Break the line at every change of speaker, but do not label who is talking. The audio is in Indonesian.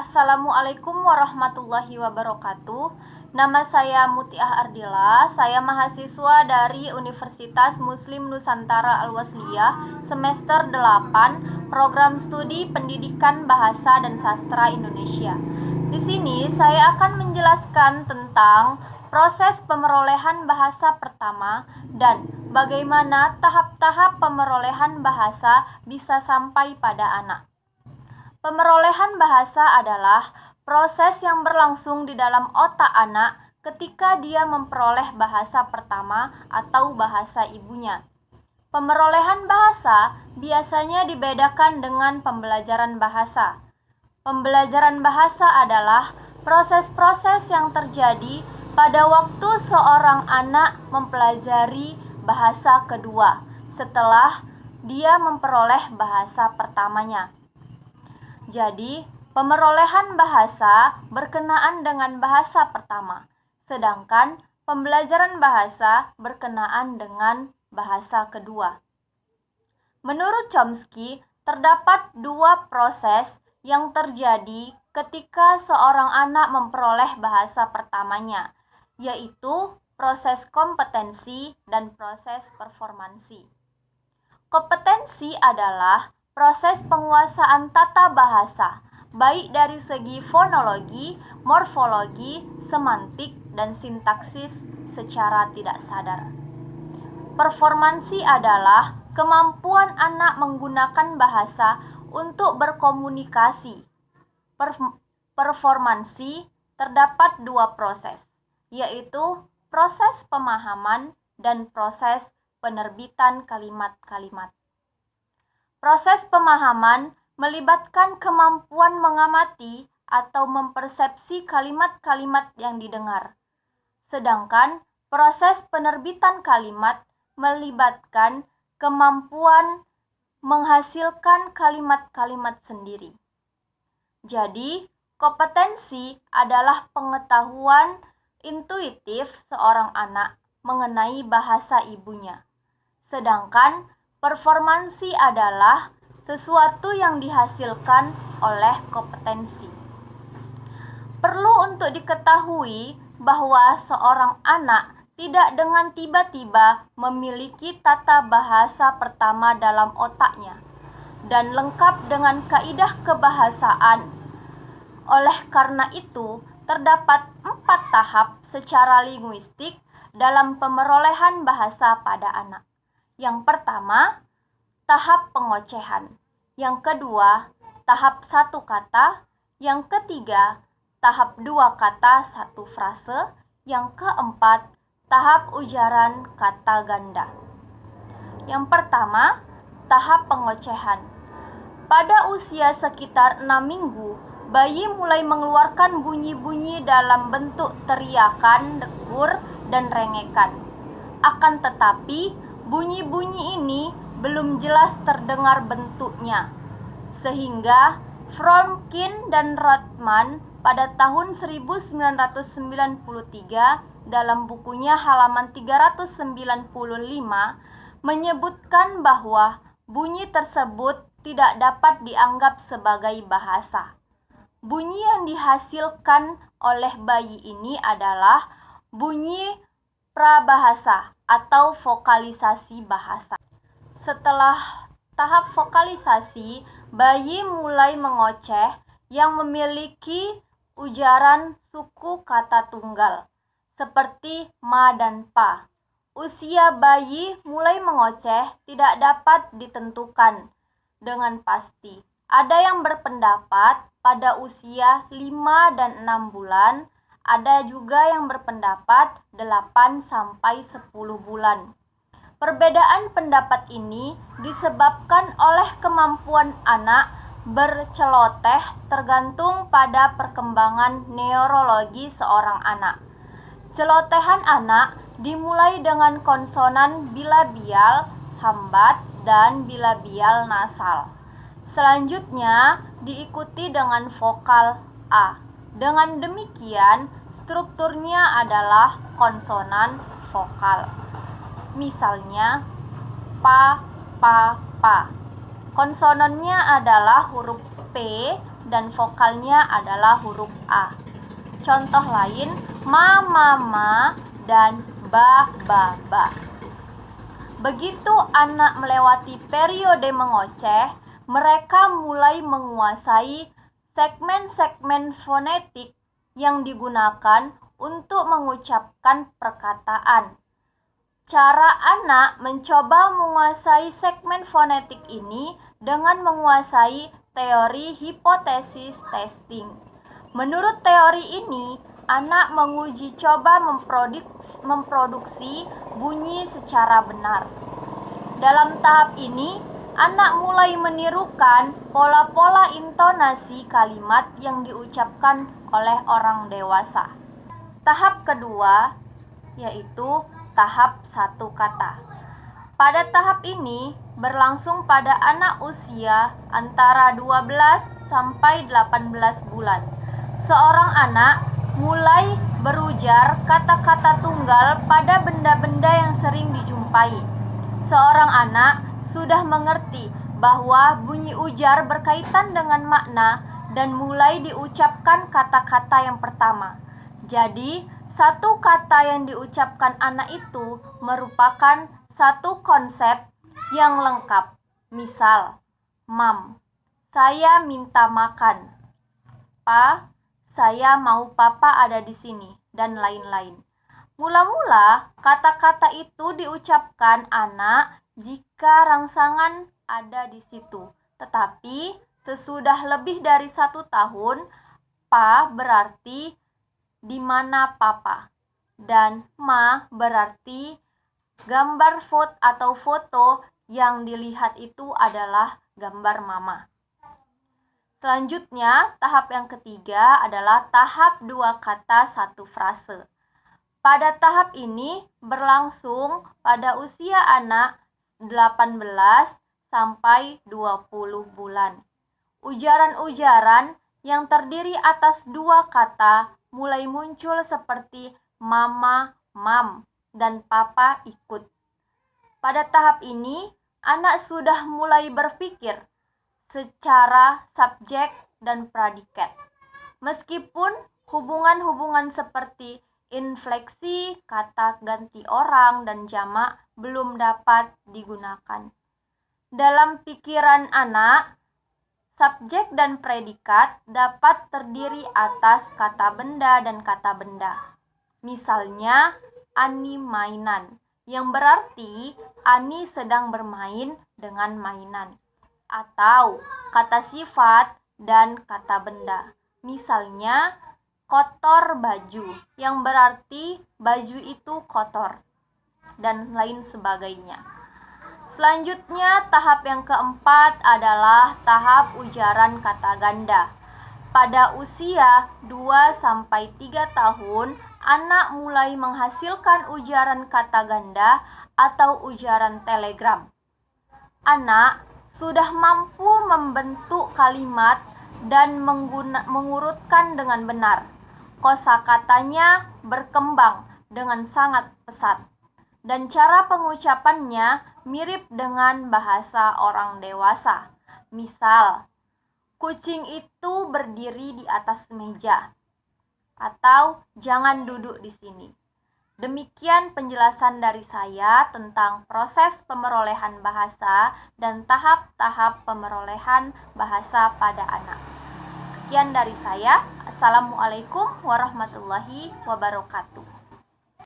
Assalamualaikum warahmatullahi wabarakatuh. Nama saya Mutiah Ardila. Saya mahasiswa dari Universitas Muslim Nusantara Al-Wasliyah semester 8, Program Studi Pendidikan Bahasa dan Sastra Indonesia. Di sini saya akan menjelaskan tentang proses pemerolehan bahasa pertama dan bagaimana tahap-tahap pemerolehan bahasa bisa sampai pada anak. Pemerolehan bahasa adalah proses yang berlangsung di dalam otak anak ketika dia memperoleh bahasa pertama atau bahasa ibunya. Pemerolehan bahasa biasanya dibedakan dengan pembelajaran bahasa. Pembelajaran bahasa adalah proses-proses yang terjadi pada waktu seorang anak mempelajari bahasa kedua setelah dia memperoleh bahasa pertamanya. Jadi, pemerolehan bahasa berkenaan dengan bahasa pertama, sedangkan pembelajaran bahasa berkenaan dengan bahasa kedua. Menurut Chomsky, terdapat dua proses yang terjadi ketika seorang anak memperoleh bahasa pertamanya, yaitu proses kompetensi dan proses performansi. Kompetensi adalah proses penguasaan tata bahasa, baik dari segi fonologi, morfologi, semantik, dan sintaksis secara tidak sadar. Performansi adalah kemampuan anak menggunakan bahasa untuk berkomunikasi. Performansi terdapat dua proses, yaitu proses pemahaman dan proses penerbitan kalimat-kalimat. Proses pemahaman melibatkan kemampuan mengamati atau mempersepsi kalimat-kalimat yang didengar. Sedangkan proses penerbitan kalimat melibatkan kemampuan menghasilkan kalimat-kalimat sendiri. Jadi, kompetensi adalah pengetahuan intuitif seorang anak mengenai bahasa ibunya. Sedangkan performansi adalah sesuatu yang dihasilkan oleh kompetensi. Perlu untuk diketahui bahwa seorang anak tidak dengan tiba-tiba memiliki tata bahasa pertama dalam otaknya dan lengkap dengan kaidah kebahasaan. Oleh karena itu, terdapat 4 tahap secara linguistik dalam pemerolehan bahasa pada anak. Yang pertama, tahap pengocehan. Yang kedua, tahap 1 kata. Yang ketiga, tahap 2 kata 1 frase. Yang keempat, tahap ujaran kata ganda. Yang pertama, tahap pengocehan. Pada usia sekitar 6 minggu, bayi mulai mengeluarkan bunyi-bunyi dalam bentuk teriakan, degur, dan rengekan. Akan tetapi, bunyi-bunyi ini belum jelas terdengar bentuknya, sehingga Fromkin dan Rothman pada tahun 1993 dalam bukunya halaman 395 menyebutkan bahwa bunyi tersebut tidak dapat dianggap sebagai bahasa. Bunyi yang dihasilkan oleh bayi ini adalah bunyi prabahasa atau vokalisasi bahasa. Setelah tahap vokalisasi, bayi mulai mengoceh yang memiliki ujaran suku kata tunggal, seperti ma dan pa. Usia bayi mulai mengoceh tidak dapat ditentukan dengan pasti. Ada yang berpendapat pada usia 5 dan 6 bulan, ada juga yang berpendapat 8 sampai 10 bulan. Perbedaan pendapat ini disebabkan oleh kemampuan anak berceloteh tergantung pada perkembangan neurologi seorang anak. Celotehan anak dimulai dengan konsonan bilabial hambat dan bilabial nasal. Selanjutnya diikuti dengan vokal A. Dengan demikian, strukturnya adalah konsonan vokal. Misalnya, pa, pa, pa. Konsonannya adalah huruf P dan vokalnya adalah huruf A. Contoh lain, ma, ma, dan ba, ba. Begitu anak melewati periode mengoceh, mereka mulai menguasai segmen-segmen fonetik yang digunakan untuk mengucapkan perkataan. Cara anak mencoba menguasai segmen fonetik ini dengan menguasai teori hipotesis testing. Menurut teori ini, anak menguji coba memproduksi bunyi secara benar. Dalam tahap ini, anak mulai menirukan pola-pola intonasi kalimat yang diucapkan oleh orang dewasa. Tahap kedua yaitu tahap satu kata. Pada tahap ini berlangsung pada anak usia antara 12 sampai 18 bulan. Seorang anak mulai berujar kata-kata tunggal pada benda-benda yang sering dijumpai. Seorang anak sudah mengerti bahwa bunyi ujar berkaitan dengan makna dan mulai diucapkan kata-kata yang pertama. Jadi, satu kata yang diucapkan anak itu merupakan satu konsep yang lengkap. Misal, Mam, saya minta makan. Pa, saya mau papa ada di sini, dan lain-lain. Mula-mula, kata-kata itu diucapkan anak jika rangsangan ada di situ. Tetapi, sesudah lebih dari 1 tahun, pa berarti di mana papa, dan ma berarti gambar foto yang dilihat itu adalah gambar mama. Selanjutnya, tahap yang ketiga adalah tahap 2 kata 1 frase. Pada tahap ini berlangsung pada usia anak 18 sampai 20 bulan. Ujaran-ujaran yang terdiri atas 2 kata mulai muncul seperti mama, mam, dan papa ikut. Pada tahap ini, anak sudah mulai berpikir secara subjek dan predikat. Meskipun hubungan-hubungan seperti infleksi, kata ganti orang, dan jamak belum dapat digunakan. Dalam pikiran anak, subjek dan predikat dapat terdiri atas kata benda dan kata benda. Misalnya, Ani mainan, yang berarti Ani sedang bermain dengan mainan. Atau kata sifat dan kata benda. Misalnya, kotor baju, yang berarti baju itu kotor, dan lain sebagainya. Selanjutnya, tahap yang keempat adalah tahap ujaran kata ganda. Pada usia 2-3 tahun, anak mulai menghasilkan ujaran kata ganda atau ujaran telegram. Anak sudah mampu membentuk kalimat dan mengurutkan dengan benar. Kosakatanya berkembang dengan sangat pesat, dan cara pengucapannya mirip dengan bahasa orang dewasa. Misal, kucing itu berdiri di atas meja, atau jangan duduk di sini. Demikian penjelasan dari saya tentang proses pemerolehan bahasa dan tahap-tahap pemerolehan bahasa pada anak. Sekian dari saya. Assalamualaikum warahmatullahi wabarakatuh.